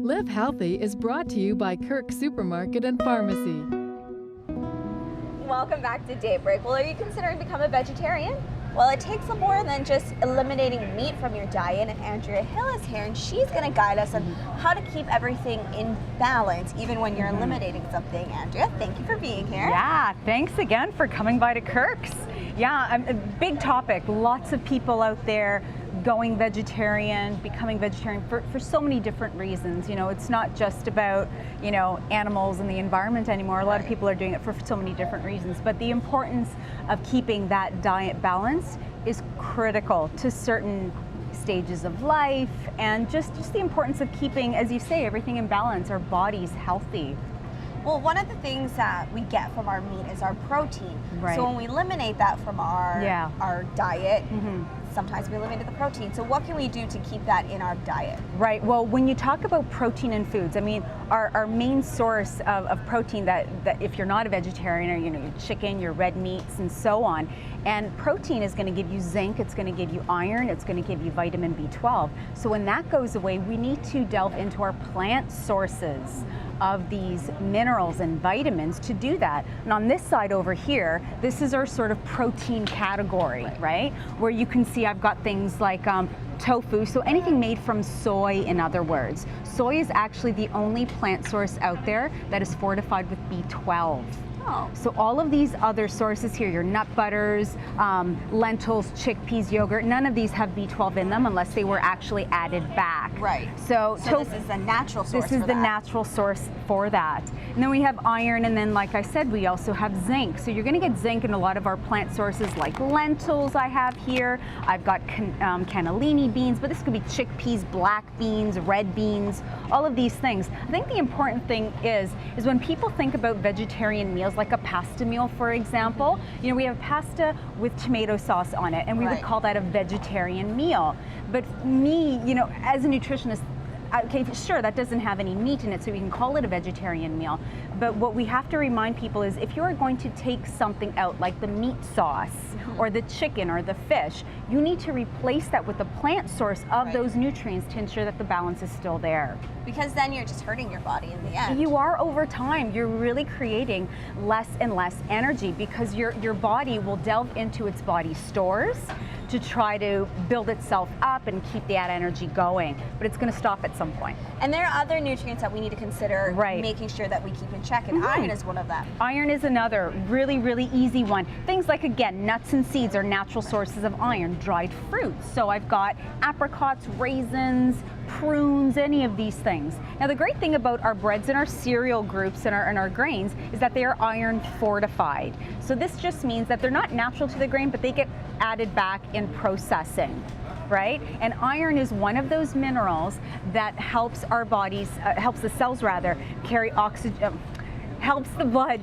Live Healthy is brought to you by Kirk Supermarket and Pharmacy. Welcome back to Daybreak. Well, are you considering becoming a vegetarian? Well, it takes more than just eliminating meat from your diet, and Andrea Hill is here, and she's going to guide us on how to keep everything in balance, even when you're eliminating something. Andrea, thank you for being here. Yeah, thanks again for coming by to Kirk's. Yeah, a big topic. Lots of people out there going vegetarian, becoming vegetarian for so many different reasons. You know, it's not just about, you know, animals and the environment anymore. A lot of people are doing it for so many different reasons. But the importance of keeping that diet balance is critical to certain stages of life, and just the importance of keeping, as you say, everything in balance, our bodies healthy. Well, one of the things that we get from our meat is our protein. Right. So when we eliminate that from our diet, sometimes we eliminate the protein. So what can we do to keep that in our diet? Right. Well, when you talk about protein in foods, I mean, our main source of protein that if you're not a vegetarian, or, you know, your chicken, your red meats, and so on. And protein is going to give you zinc, it's going to give you iron, it's going to give you vitamin B12. So when that goes away, we need to delve into our plant sources of these minerals and vitamins to do that. And on this side over here, this is our sort of protein category, right? Where you can see I've got things like tofu, so anything made from soy, in other words. Soy is actually the only plant source out there that is fortified with B12. Oh. So all of these other sources here, your nut butters, lentils, chickpeas, yogurt, none of these have B12 in them unless they were actually added back. Right. So this is the natural source. This is the natural source for that. And then we have iron, and then, like I said, we also have zinc. So you're going to get zinc in a lot of our plant sources, like lentils I have here. I've got cannellini beans, but this could be chickpeas, black beans, red beans, all of these things. I think the important thing is when people think about vegetarian meals, like a pasta meal, for example, you know, we have pasta with tomato sauce on it, and we would call that a vegetarian meal. But me, you know, as a nutritionist, okay, sure, that doesn't have any meat in it, so we can call it a vegetarian meal. But what we have to remind people is if you're going to take something out, like the meat sauce or the chicken or the fish, you need to replace that with the plant source of those nutrients to ensure that the balance is still there. Because then you're just hurting your body in the end. You are, over time. You're really creating less and less energy because your body will delve into its body stores to try to build itself up and keep that energy going, but it's going to stop at some point. And there are other nutrients that we need to consider making sure that we keep in check, and iron is one of them. Iron is another really, really easy one. Things like, again, nuts and seeds are natural sources of iron. Dried fruits, so I've got apricots, raisins, prunes, any of these things. Now the great thing about our breads and our cereal groups and our grains is that they are iron fortified. So this just means that they're not natural to the grain, but they get added back in processing, right? And iron is one of those minerals that helps our bodies, helps the cells rather, carry oxygen, helps the blood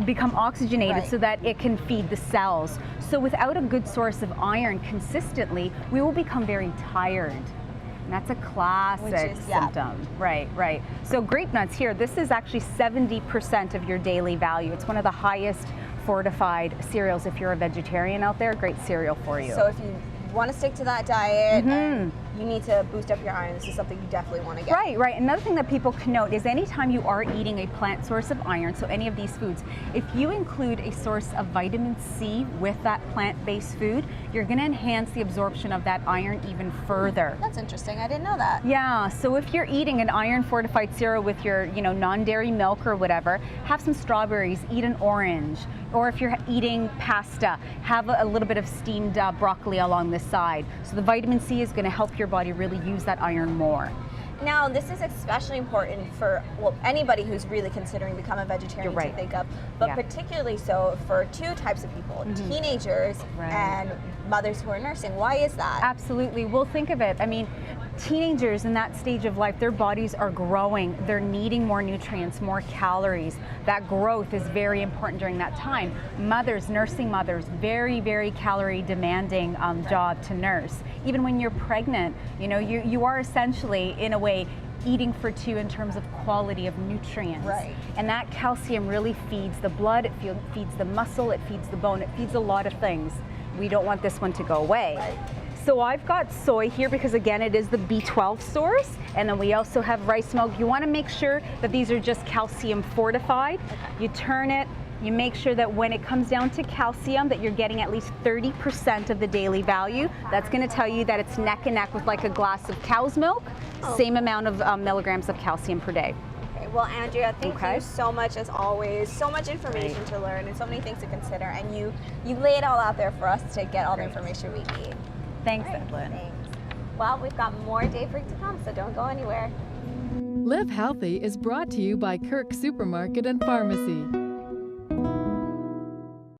become oxygenated so that it can feed the cells. So without a good source of iron consistently, we will become very tired. And that's a classic symptom. Right. So grape nuts here, this is actually 70% of your daily value. It's one of the highest fortified cereals. If you're a vegetarian out there, great cereal for you. So if you want to stick to that diet, and you need to boost up your iron, this is something you definitely want to get. Right. Another thing that people can note is anytime you are eating a plant source of iron, so any of these foods, if you include a source of vitamin C with that plant-based food, you're going to enhance the absorption of that iron even further. That's interesting. I didn't know that. Yeah. So if you're eating an iron-fortified cereal with your, you know, non-dairy milk or whatever, have some strawberries, eat an orange. Or if you're eating pasta, have a little bit of steamed broccoli along the side. So the vitamin C is going to help your body really use that iron more. Now, this is especially important for anybody who's really considering becoming a vegetarian to think of, but particularly so for two types of people, teenagers and mothers who are nursing. Why is that? Absolutely. Well, think of it. I mean, teenagers in that stage of life, their bodies are growing. They're needing more nutrients, more calories. That growth is very important during that time. Mothers, nursing mothers, very, very calorie demanding job to nurse. Even when you're pregnant, you know, you are essentially, in a way, eating for two in terms of quality of nutrients. Right. And that calcium really feeds the blood, it feeds the muscle, it feeds the bone, it feeds a lot of things. We don't want this one to go away. Right. So I've got soy here because again, it is the B12 source. And then we also have rice milk. You want to make sure that these are just calcium fortified. Okay. You turn it, you make sure that when it comes down to calcium that you're getting at least 30% of the daily value. That's going to tell you that it's neck and neck with like a glass of cow's milk, same amount of milligrams of calcium per day. Okay, well Andrea, thank you so much as always. So much information to learn and so many things to consider, and you lay it all out there for us to get all the information we need. Thanks, Edlyn. Thanks. Well, we've got more Day Freak to come, so don't go anywhere. Live Healthy is brought to you by Kirk Supermarket and Pharmacy.